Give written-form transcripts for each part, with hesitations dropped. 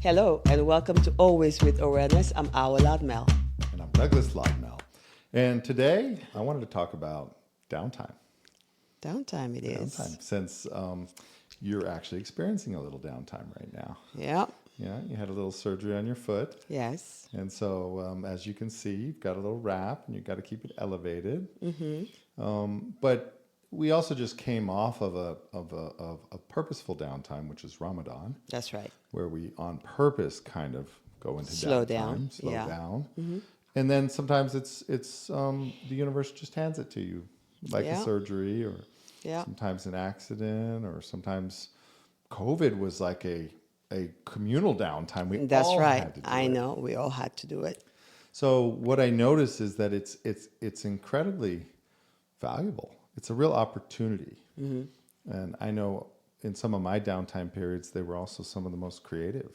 Hello, and welcome to Always with Awareness. I'm Awa and Doug. And I'm Douglas Loudmel. And today I wanted to talk about downtime. Downtime it is. Downtime, since you're actually experiencing a little downtime right now. Yeah. Yeah, you had a little surgery on your foot. Yes. And so as you can see, you've got a little wrap and you've got to keep it elevated. But we also just came off of a purposeful downtime, which is Ramadan. That's right. Where we on purpose kind of go into Slow downtime, down. slow Yeah. down. And then sometimes it's the universe just hands it to you, like Yeah. a surgery or Yeah. sometimes an accident, or sometimes COVID was like a communal downtime. We That's all right. had to do I it. know. We all had to do it. So what I notice is that it's incredibly valuable. It's a real opportunity. And I know in some of my downtime periods, they were also some of the most creative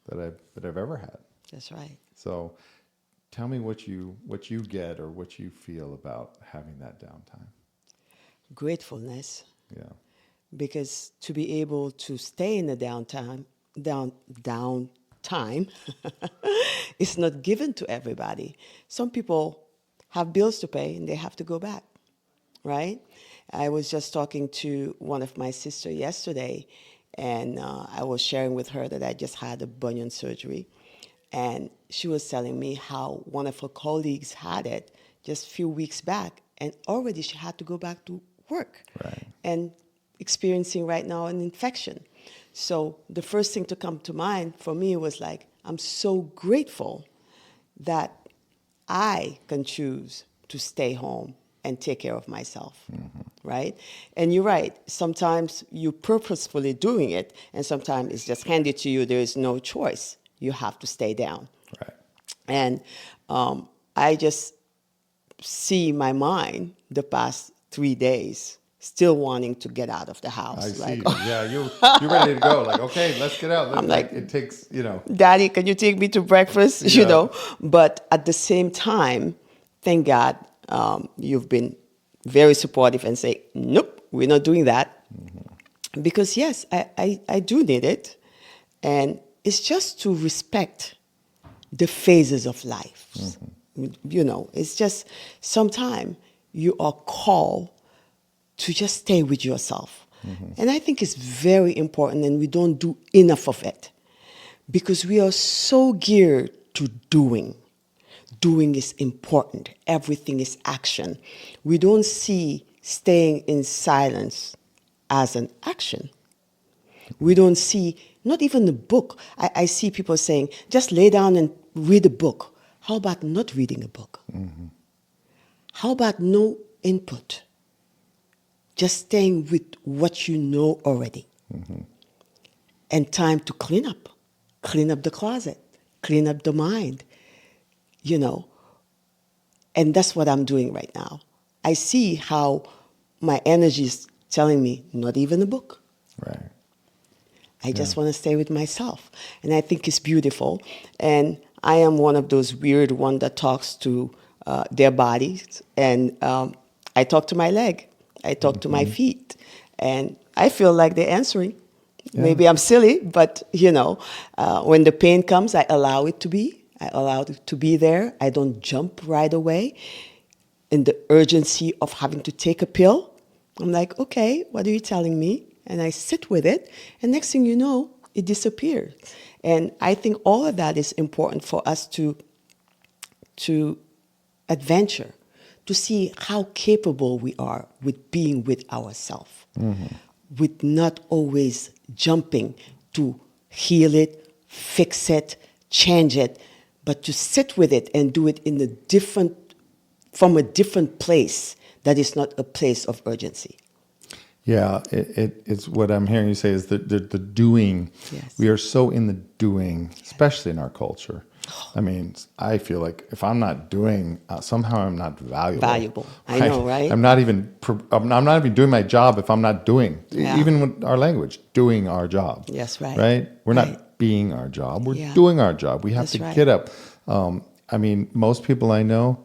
that I've ever had. That's right. So tell me what you get or what you feel about having that downtime. Gratefulness. Yeah. Because to be able to stay in the downtime it's not given to everybody. Some people have bills to pay and they have to go back, right? I was just talking to one of my sisters yesterday, and I was sharing with her that I just had a bunion surgery, and she was telling me how one of her colleagues had it just a few weeks back, and already she had to go back to work. Right. And experiencing right now an infection. So the first thing to come to mind for me was like, I'm so grateful that I can choose to stay home and take care of myself, right? And you're right. Sometimes you purposefully doing it, and sometimes it's just handed to you. There is no choice. You have to stay down. Right. And I just see my mind the past 3 days still wanting to get out of the house. I see. Like, Yeah, you're ready to go. Like, okay, let's get out. I'm like, it takes, Daddy, can you take me to breakfast? Yeah. You know, but at the same time, thank God you've been very supportive and say, nope, we're not doing that. Because yes, I do need it. And it's just to respect the phases of life. You know, it's just sometimes you are called to just stay with yourself. And I think it's very important, and we don't do enough of it because we are so geared to doing. Doing is important. Everything is action. We don't see staying in silence as an action. We don't see, not even a book. I see people saying, just lay down and read a book. How about not reading a book? How about no input? Just staying with what you know already. And time to clean up the closet, clean up the mind, you know. And that's what I'm doing right now. I see how my energy is telling me, not even a book. Right. I just want to stay with myself. And I think it's beautiful. And I am one of those weird ones that talks to their bodies. And I talk to my leg. I talk to my feet. And I feel like they're answering. Yeah. Maybe I'm silly, but, you know, when the pain comes, I allow it to be. I allow it to be there. I don't jump right away in the urgency of having to take a pill. I'm like, okay, what are you telling me? And I sit with it, and next thing you know, it disappears. And I think all of that is important for us to adventure, to see how capable we are with being with ourselves, with not always jumping to heal it, fix it, change it, but to sit with it and do it from a different place that is not a place of urgency. Yeah, it's what I'm hearing you say is the doing. Yes. We are so in the doing, especially in our culture. I mean, I feel like if I'm not doing, somehow I'm not valuable. I know, right? I'm not even doing my job if I'm not doing. Yeah. Even with our language, doing our job. Yes, right. Right? We're Right. not being our job. We're Yeah. doing our job. We have That's to right. get up. I mean, most people I know,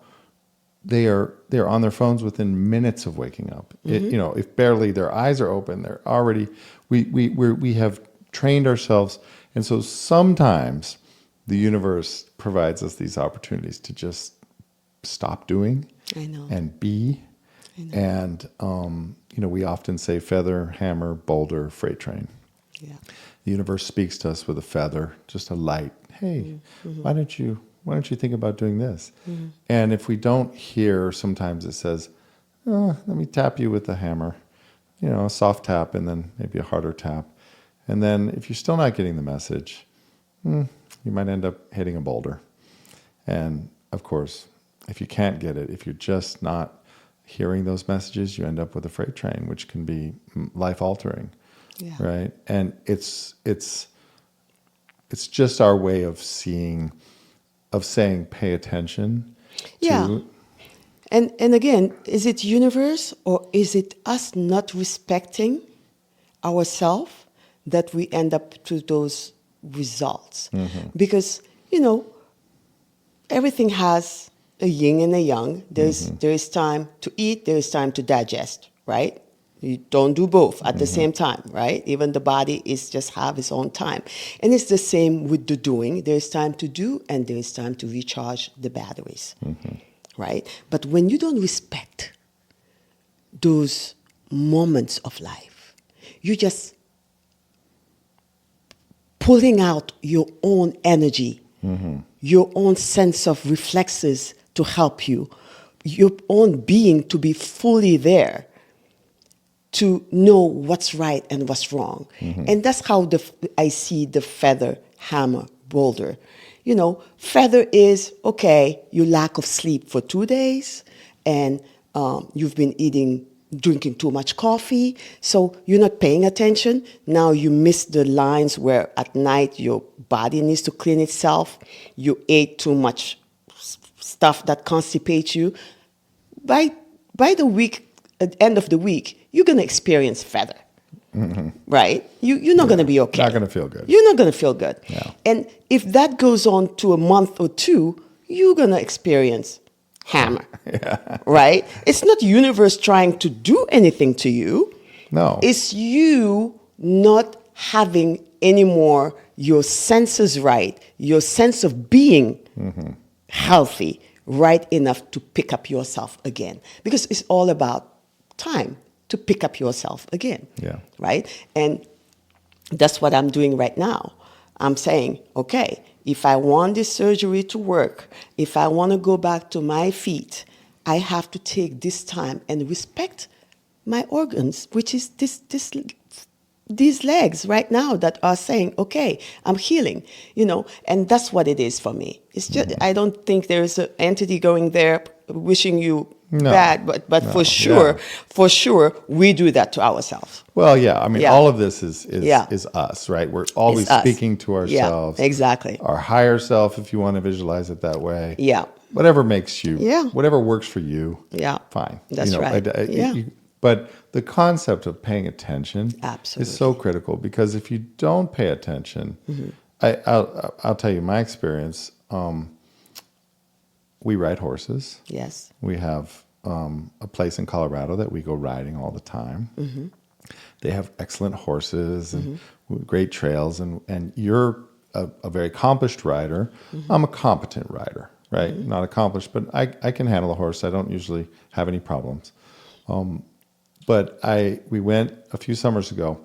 they're on their phones within minutes of waking up. If barely their eyes are open, they're already. We have trained ourselves And so sometimes the universe provides us these opportunities to just stop doing I know. and be. And, we often say feather, hammer, boulder, freight train. Yeah. The universe speaks to us with a feather, just a light. Hey, why don't you think about doing this? And if we don't hear, sometimes it says, let me tap you with the hammer, a soft tap and then maybe a harder tap. And then if you're still not getting the message, you might end up hitting a boulder. And of course, if you can't get it, if you're just not hearing those messages, you end up with a freight train, which can be life altering. Yeah. Right. And it's just our way of saying, pay attention Yeah. to. And again, is it universe or is it us not respecting ourselves that we end up to those results? Because, everything has a yin and a yang. There is time to eat, there is time to digest, right? You don't do both at the same time, right? Even the body is just have its own time. And it's the same with the doing. There's time to do and there's time to recharge the batteries, right? But when you don't respect those moments of life, you just pulling out your own energy, your own sense of reflexes to help you, your own being to be fully there, to know what's right and what's wrong. And that's how I see the feather, hammer, boulder. Feather is, okay, you lack of sleep for 2 days, and you've been drinking too much coffee, so you're not paying attention. Now you miss the lines where at night your body needs to clean itself. You ate too much stuff that constipates you. By the week, at the end of the week, you're going to experience feather, right? You're not going to be okay. Not going to feel good. You're not going to feel good. Yeah. And if that goes on to a month or two, you're going to experience hammer, right? It's not universe trying to do anything to you. No. It's you not having anymore your senses right, your sense of being healthy, right enough to pick up yourself again. Because it's all about time to pick up yourself again. Yeah. Right? And that's what I'm doing right now. I'm saying, okay, if I want this surgery to work, if I want to go back to my feet, I have to take this time and respect my organs, which is these legs right now that are saying, okay, I'm healing, and that's what it is for me. It's just, I don't think there's an entity going there wishing you bad, but No. for sure, we do that to ourselves. Well, yeah. I mean, all of this is us, right? We're always It's us. speaking to ourselves. Yeah, exactly. Our higher self, if you want to visualize it that way. Yeah. Whatever makes you, Yeah. whatever works for you. Yeah. Fine. That's right. But the concept of paying attention Absolutely. is so critical, because if you don't pay attention, I'll tell you my experience. We ride horses. Yes. We have a place in Colorado that we go riding all the time. They have excellent horses and great trails, and you're a very accomplished rider. I'm a competent rider, right? Not accomplished, but I can handle a horse. I don't usually have any problems. But we went a few summers ago,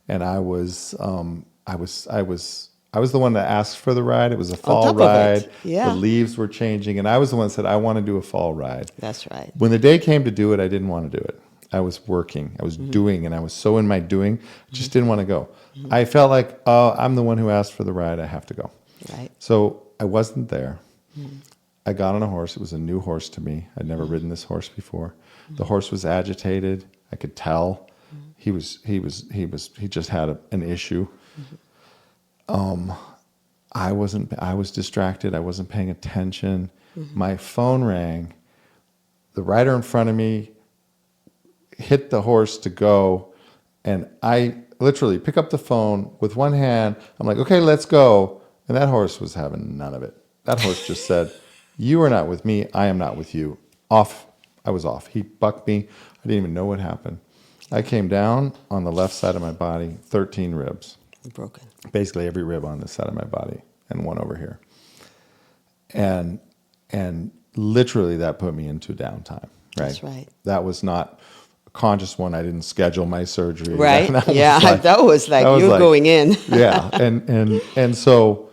and I was the one that asked for the ride. It was a fall ride. Yeah. The leaves were changing, and I was the one that said, I want to do a fall ride. That's right. When the day came to do it, I didn't want to do it. I was working, I was doing, and I was so in my doing, just didn't want to go. I felt like, oh, I'm the one who asked for the ride. I have to go. Right. So I wasn't there. I got on a horse. It was a new horse to me. I'd never ridden this horse before. The horse was agitated. I could tell. He just had an issue. I was distracted. I wasn't paying attention. My phone rang. The rider in front of me hit the horse to go, and I literally pick up the phone with one hand. I'm like, okay, let's go. And that horse was having none of it. That horse just said, you are not with me. I am not with you. Off. I was off. He bucked me. I didn't even know what happened. I came down on the left side of my body, 13 ribs. Broken. Basically every rib on this side of my body and one over here. And literally that put me into downtime, right? That's right. That was not a conscious one. I didn't schedule my surgery. Right. That was Yeah. like- That was like that was you're like- going in. yeah. And so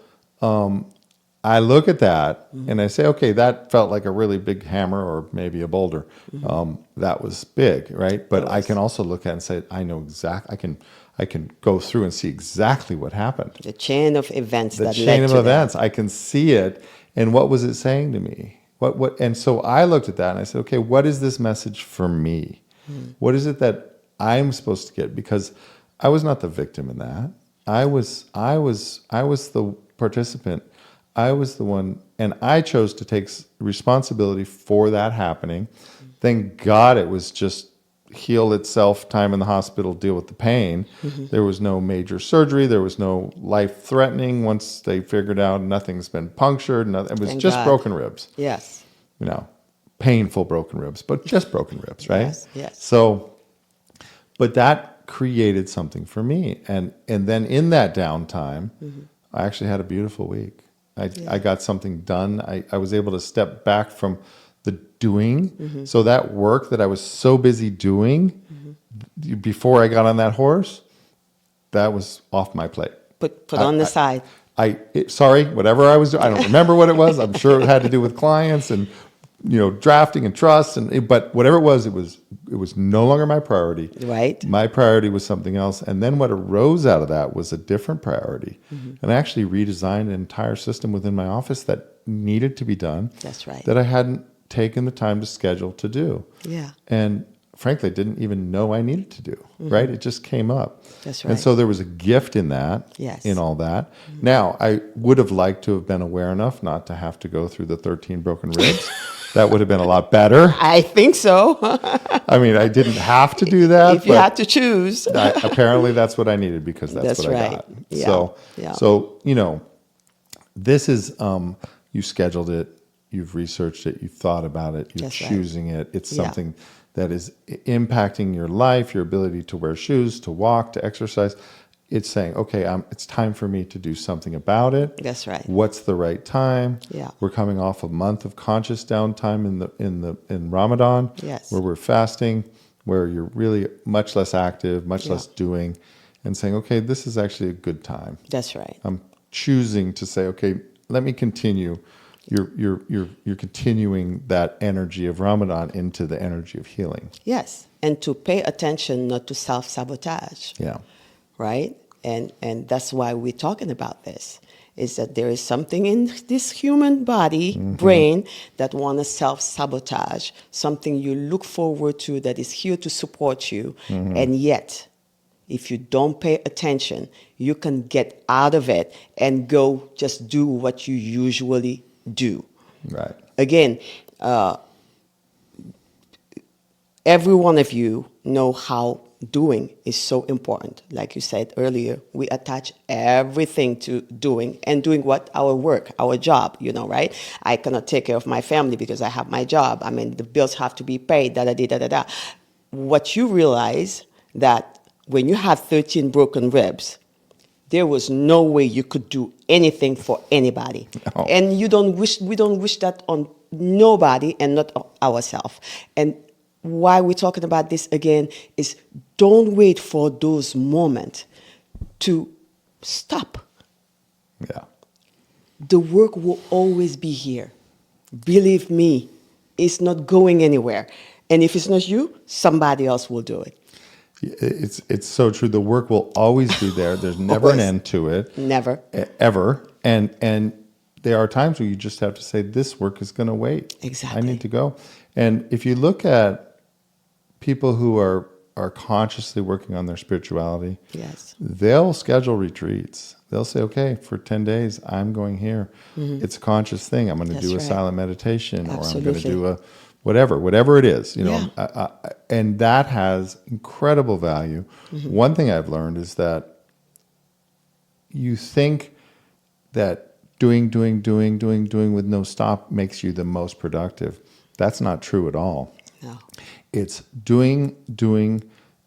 I look at that and I say, okay, that felt like a really big hammer or maybe a boulder. That was big, right? But I can also look at it and say, I know exactly, I can go through and see exactly what happened. The chain of events The that chain led of to events. I can see it. And what was it saying to me? What? And so I looked at that and I said, okay, what is this message for me? What is it that I'm supposed to get? Because I was not the victim in that. I was the participant. I was the one, and I chose to take responsibility for that happening. Thank God it was just heal itself, time in the hospital, deal with the pain. There was no major surgery. There was no life-threatening. Once they figured out nothing's been punctured, it was Thank just God. broken ribs. Yes. Painful broken ribs, but just broken ribs, right? Yes, yes. So, but that created something for me. And then in that downtime, I actually had a beautiful week. I got something done. I was able to step back from the doing. So that work that I was so busy doing before I got on that horse, that was off my plate. Put on the side. Sorry, whatever I was doing, I don't remember what it was. I'm sure it had to do with clients and drafting and trust, but whatever it was no longer my priority. Right. My priority was something else, and then what arose out of that was a different priority. And I actually redesigned an entire system within my office that needed to be done. That's right. That I hadn't taken the time to schedule to do. Yeah. And frankly, I didn't even know I needed to do. Right? It just came up. That's right. And so there was a gift in that. Yes. In all that. Now, I would have liked to have been aware enough not to have to go through the 13 broken ribs. That would have been a lot better. I think so. I mean, I didn't have to do that. If you but had to choose. apparently that's what I needed because that's what right. I got. Yeah. So, this is, you scheduled it, you've researched it, you've thought about it, you're That's right. choosing it. It's something that is impacting your life, your ability to wear shoes, to walk, to exercise. It's saying, okay, it's time for me to do something about it. That's right. What's the right time? Yeah. We're coming off a month of conscious downtime in Ramadan, Yes. where we're fasting, where you're really much less active, much less doing, and saying, okay, this is actually a good time. That's right. I'm choosing to say, okay, let me continue. You're continuing that energy of Ramadan into the energy of healing. Yes. And to pay attention not to self-sabotage. Yeah. Right? And that's why we're talking about this, is that there is something in this human body, brain, that want to self-sabotage, something you look forward to that is here to support you. And yet, if you don't pay attention, you can get out of it and go just do what you usually do. Right. Again, every one of you know how doing is so important. Like you said earlier, we attach everything to doing, and doing what? Our work, our job, right? I cannot take care of my family because I have my job. I mean, the bills have to be paid, da-da-da-da-da. What you realize that when you have 13 broken ribs, there was no way you could do anything for anybody. No. And we don't wish that on nobody and not ourselves. And why we're talking about this again is don't wait for those moments to stop. Yeah. The work will always be here. Believe me, it's not going anywhere. And if it's not you, somebody else will do it. It's so true. The work will always be there. There's never an end to it. Never. Ever. And there are times where you just have to say, this work is going to wait. Exactly. I need to go. And if you look at people who are consciously working on their spirituality, Yes. they'll schedule retreats. They'll say, okay, for 10 days, I'm going here. It's a conscious thing. I'm going to That's do a right. silent meditation, or I'm going to Absolutely. do a whatever it is, Yeah. and that has incredible value. One thing I've learned is that you think that doing with no stop makes you the most productive. That's not true at all. No. It's doing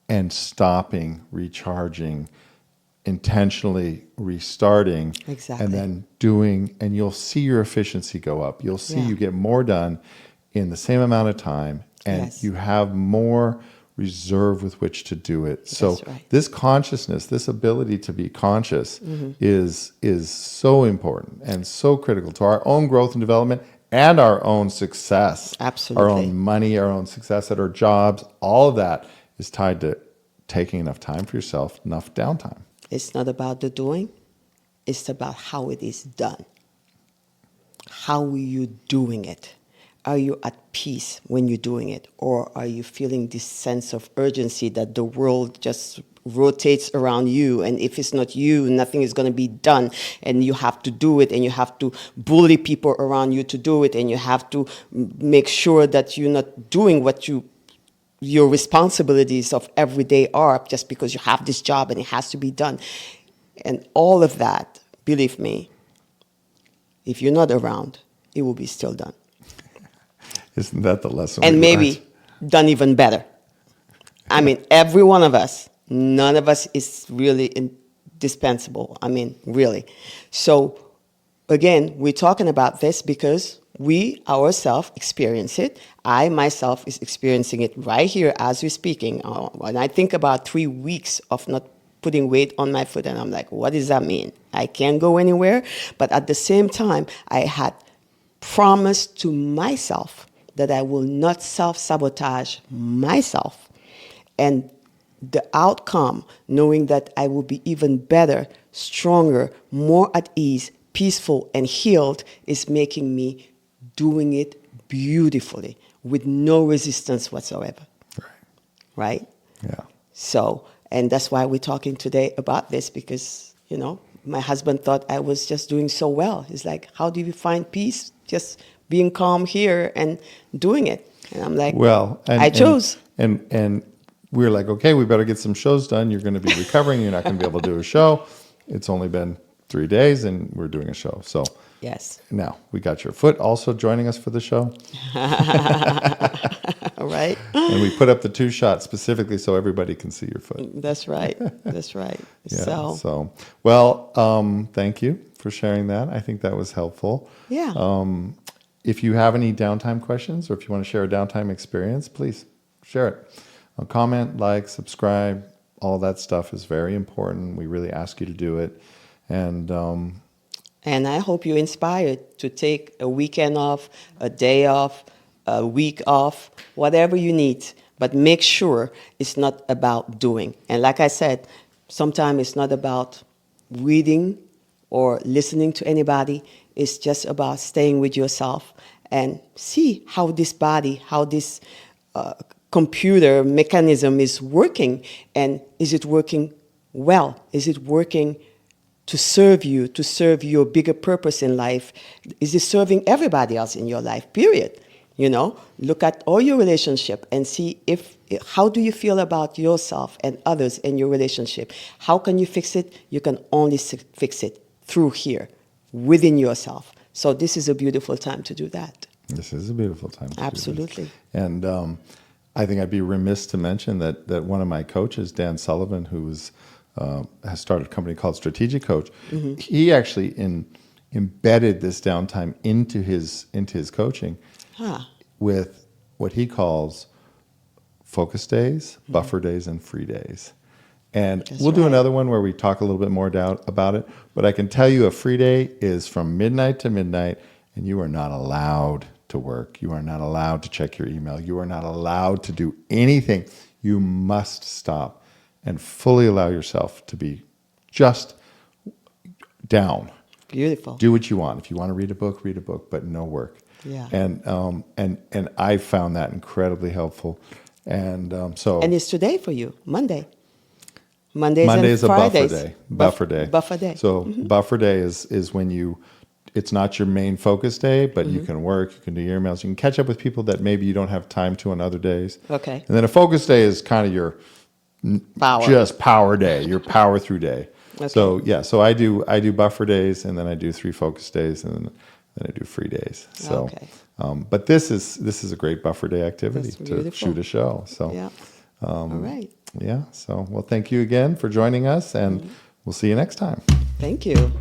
and stopping, recharging, intentionally restarting Exactly. and then doing, and you'll see your efficiency go up. You'll see Yeah. you get more done in the same amount of time, and Yes. you have more reserve with which to do it. So That's right. this consciousness, this ability to be conscious Mm-hmm. is so important and so critical to our own growth and development and our own success. Absolutely. Our own money, our own success at our jobs, all of that is tied to taking enough time for yourself, enough downtime. It's not about the doing, it's about how it is done. How are you doing it? Are you at peace when you're doing it? Or are you feeling this sense of urgency that the world just rotates around you, and if it's not you, nothing is going to be done, and you have to do it, and you have to bully people around you to do it, and you have to make sure that you're not doing what your responsibilities of every day are just because you have this job and it has to be done. And all of that, believe me, if you're not around, it will be still done. Isn't that the lesson? And we maybe learned? done even better. I mean, every one of us, none of us is really indispensable. I mean, really. So, again, we're talking about this because we ourselves experience it. I myself is experiencing it right here as we're speaking. When I think about 3 weeks of not putting weight on my foot, and I'm like, what does that mean? I can't go anywhere. But at the same time, I had promised to myself that I will not self-sabotage myself. And the outcome, knowing that I will be even better, stronger, more at ease, peaceful, and healed, is making me doing it beautifully with no resistance whatsoever. Right? Yeah. So, and that's why we're talking today about this, because, my husband thought I was just doing so well. He's like, how do you find peace? Just being calm here and doing it. And I'm like, Well, I chose. And we were like, okay, we better get some shows done. You're going to be recovering. You're not going to be able to do a show. It's only been 3 days and we're doing a show. So Yes. now we got your foot also joining us for the show. All right. And we put up the 2 shots specifically so everybody can see your foot. That's right. That's right. Yeah. So, Well, thank you for sharing that. I think that was helpful. yeah. If you have any downtime questions or if you want to share a downtime experience, please share it. Comment, like, subscribe. All that stuff is very important. We really ask you to do it. And And I hope you're inspired to take a weekend off, a day off, a week off, whatever you need. But make sure it's not about doing. And like I said, sometimes it's not about reading or listening to anybody. It's just about staying with yourself and see how this body, how this computer mechanism is working. And is it working well? Is it working to serve you, to serve your bigger purpose in life? Is it serving everybody else in your life, period? Look at all your relationship and see how do you feel about yourself and others in your relationship? How can you fix it? You can only fix it through here, within yourself. So this is a beautiful time to do that. this is a beautiful time to do this. Absolutely. And I think I'd be remiss to mention that one of my coaches, Dan Sullivan, who has started a company called Strategic Coach, he actually embedded this downtime into his coaching with what he calls focus days, buffer days, and free days. And we'll do another one where we talk a little bit more about it. But I can tell you a free day is from midnight to midnight, and you are not allowed to work. You are not allowed to check your email. You are not allowed to do anything. You must stop and fully allow yourself to be just down. Beautiful. Do what you want. If you want to read a book, but no work. Yeah. And I found that incredibly helpful. And And it's today for you, Monday. Monday Monday and is a Fridays. buffer day. Buffer day. So buffer day is when it's not your main focus day, but you can work, you can do your emails, you can catch up with people that maybe you don't have time to on other days. Okay. And then a focus day is kind of your power day, your power through day. Okay. So I do buffer days, and then I do 3 focus days, and then I do free days. So, Okay. But this is a great buffer day activity That's to beautiful. shoot a show. So Yeah. All right. yeah. So, well, thank you again for joining us, and We'll see you next time. Thank you.